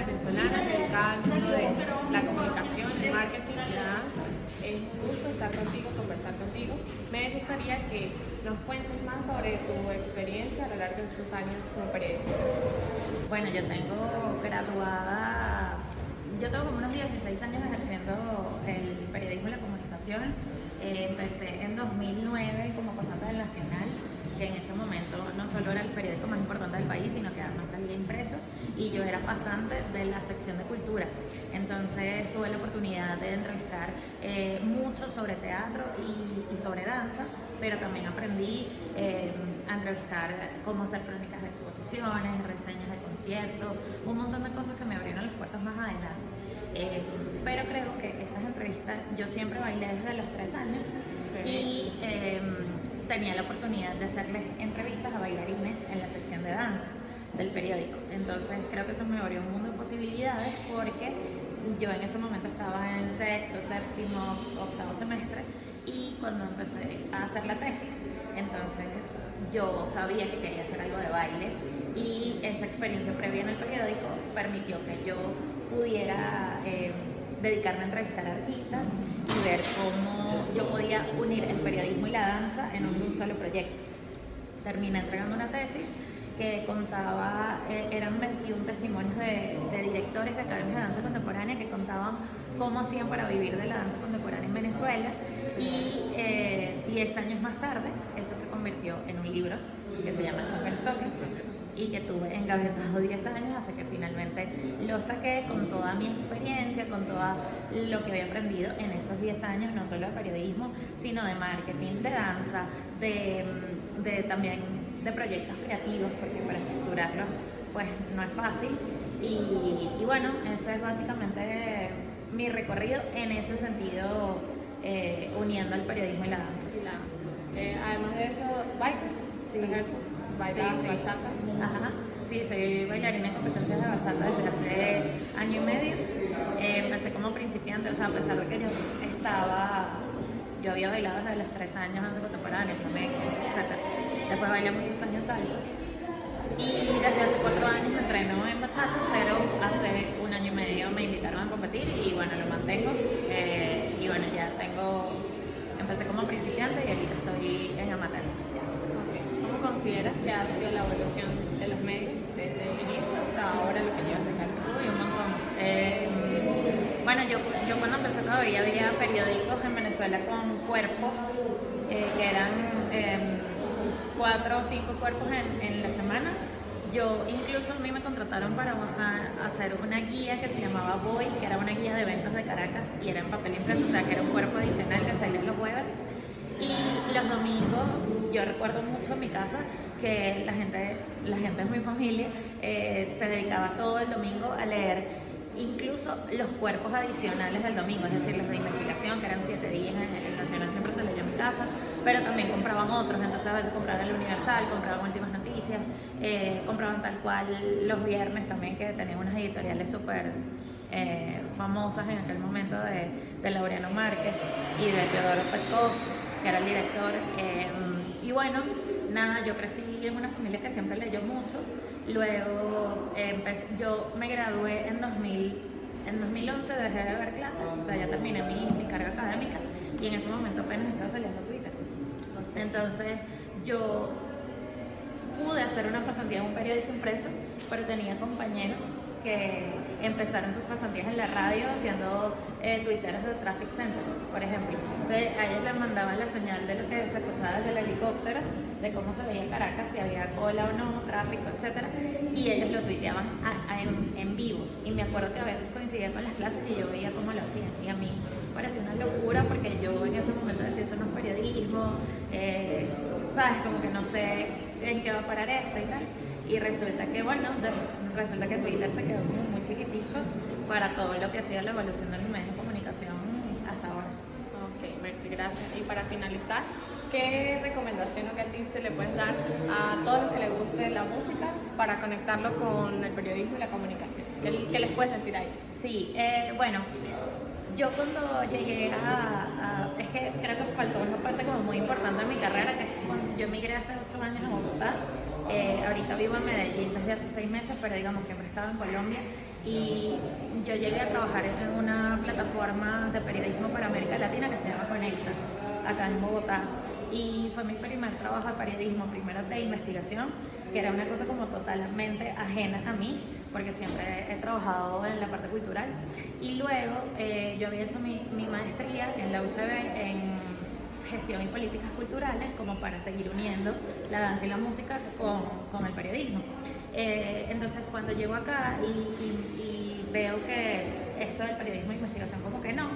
venezolana dedicada al mundo de la comunicación, el marketing y la danza. Es un gusto estar contigo, conversar contigo. Me gustaría que nos cuentes más sobre tu experiencia a lo largo de estos años como periodista. Bueno, yo tengo como unos 16 años ejerciendo el periodismo y la comunicación. Empecé en 2009 como pasante del Nacional, que en ese momento no solo era el periódico más importante del país, sino que además salía impreso, y yo era pasante de la sección de cultura. Entonces tuve la oportunidad de entrevistar mucho sobre teatro y sobre danza, pero también aprendí a entrevistar cómo hacer crónicas de exposiciones, reseñas de conciertos, un montón de cosas que me abrieron las puertas más adelante. Pero creo que esas entrevistas, yo siempre bailé desde los 3 años y tenía la oportunidad de hacerles entrevistas a bailarines en la sección de danza del periódico. Entonces creo que eso me abrió un mundo de posibilidades, porque yo en ese momento estaba en sexto, séptimo, octavo semestre, y cuando empecé a hacer la tesis, entonces yo sabía que quería hacer algo de baile, y esa experiencia previa en el periódico permitió que yo pudiera dedicarme a entrevistar artistas y ver cómo yo podía unir el periodismo y la danza en un solo proyecto. Terminé entregando una tesis que contaba, eran 21 testimonios de directores de academias de danza contemporánea que contaban cómo hacían para vivir de la danza contemporánea en Venezuela, y 10 años más tarde eso se convirtió en un libro que se llama El Son que nos toque, y que tuve engavetado 10 años hasta que finalmente lo saqué con toda mi experiencia, con todo lo que había aprendido en esos 10 años, no solo de periodismo, sino de marketing, de danza, también de proyectos creativos, porque para estructurarlos pues no es fácil. Y bueno, ese es básicamente mi recorrido en ese sentido, uniendo el periodismo y la danza. Además de eso, ¿bailas? Sí. ¿Bailas Sí. bachata? Ajá. Sí, soy bailarina en competencias de bachata desde hace año y medio. Empecé como principiante, o sea, a pesar de que yo había bailado desde los 3 años danza contemporánea, flamenco, etc. Después bailé muchos años salsa. Y desde hace 4 años me entreno en bachata, pero hace 1 año y medio me invitaron a competir y bueno, lo mantengo. Y bueno, empecé como principiante y ahorita estoy en amateur. ¿Cómo consideras que ha sido la evolución de los medios desde el inicio hasta ahora, lo que llevas de carrera? Uy, un montón. Bueno, yo cuando empecé todavía había periódicos en Venezuela con cuerpos, que eran 4 o 5 cuerpos en la semana. Yo incluso a mí me contrataron para hacer una guía que se llamaba Boy, que era una guía de eventos de Caracas, y era en papel impreso, o sea que era un cuerpo adicional que salía los jueves. Y los domingos, yo recuerdo mucho en mi casa que la gente de mi familia se dedicaba todo el domingo a leer incluso los cuerpos adicionales del domingo, es decir, los de investigación, que eran 7 días en el Nacional, siempre se leyó en mi casa, pero también compraban otros, entonces a veces compraban el Universal, compraban Últimas Noticias, compraban tal cual los viernes también, que tenían unas editoriales súper famosas en aquel momento de Laureano Márquez y de Teodoro Petkov, que era el director. Y bueno, nada, yo crecí en una familia que siempre leyó mucho. Luego yo me gradué en 2011, dejé de ver clases, o sea, ya terminé mi carga académica, y en ese momento apenas estaba saliendo Twitter. Entonces yo pude hacer una pasantía en un periódico impreso, pero tenía compañeros que empezaron sus pasantías en la radio haciendo tuiteros de Traffic Center, por ejemplo. Entonces a ellos les mandaban la señal de lo que se escuchaba desde el helicóptero, de cómo se veía Caracas, si había cola o no, tráfico, etc. Y ellos lo tuiteaban en vivo. Y me acuerdo que a veces coincidía con las clases y yo veía cómo lo hacían. Y a mí me parecía una locura, porque yo en ese momento decía, eso no es periodismo, ¿sabes? Como que no sé en qué va a parar esto y tal. Y resulta que, resulta que Twitter se quedó como muy chiquitico para todo lo que ha sido la evolución de los medios de comunicación hasta ahora. Ok, merci, gracias. Y para finalizar, ¿qué recomendación o qué tips se le puedes dar a todos los que les guste la música para conectarlo con el periodismo y la comunicación? ¿Qué les puedes decir a ellos? Sí, bueno, yo cuando llegué es que creo que faltó una parte como muy importante de mi carrera, que es cuando yo emigré hace 8 años a Bogotá. Ahorita vivo en Medellín desde hace 6 meses, pero digamos siempre he estado en Colombia y yo llegué a trabajar en una plataforma de periodismo para América Latina que se llama Conectas, acá en Bogotá. Y fue mi primer trabajo de periodismo, primero de investigación, que era una cosa como totalmente ajena a mí, porque siempre he trabajado en la parte cultural. Y luego yo había hecho mi maestría en la UCB en gestión y políticas culturales, como para seguir uniendo la danza y la música con el periodismo. Entonces cuando llego acá y veo que esto del periodismo de investigación como que no,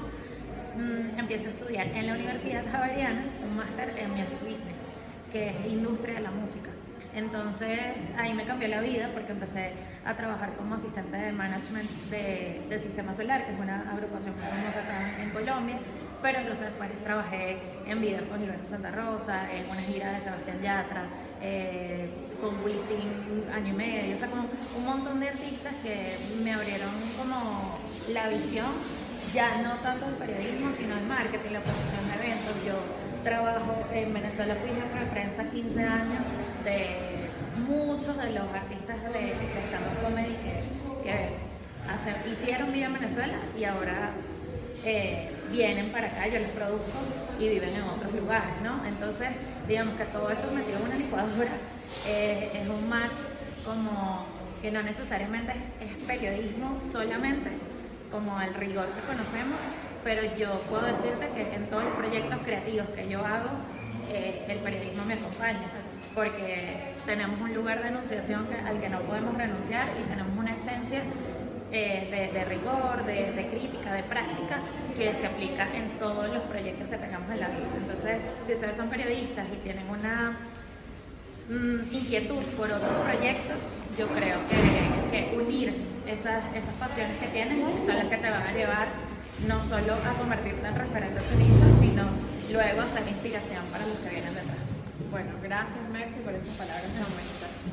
empiezo a estudiar en la Universidad Javeriana un máster en Music Business, que es industria de la música. Entonces ahí me cambió la vida porque empecé a trabajar como asistente de management de Sistema Solar, que es una agrupación muy famosa acá en Colombia, pero entonces después trabajé en video con Gilberto Santa Rosa, en una gira de Sebastián Yatra, con Wisin año y medio, o sea, como un montón de artistas que me abrieron como la visión, ya no tanto el periodismo, sino el marketing, la producción de eventos. Yo trabajo en Venezuela, fui jefe de prensa 15 años de muchos de los artistas de stand-up comedy que hicieron vida en Venezuela y ahora vienen para acá, yo los produzco y viven en otros lugares, ¿no? Entonces, digamos que todo eso metido en una licuadora es un match como que no necesariamente es periodismo solamente, como el rigor que conocemos, pero yo puedo decirte que en todos los proyectos creativos que yo hago, el periodismo me acompaña, porque tenemos un lugar de enunciación al que no podemos renunciar y tenemos una esencia de rigor, de crítica, de práctica que se aplica en todos los proyectos que tengamos en la vida. Entonces, si ustedes son periodistas y tienen una inquietud por otros proyectos, yo creo que unir esas pasiones que tienes son las que te van a llevar no solo a convertirte en referente de tu nicho, sino luego a ser inspiración para los que vienen detrás. Bueno, gracias Mercy por esas palabras tan bonitas.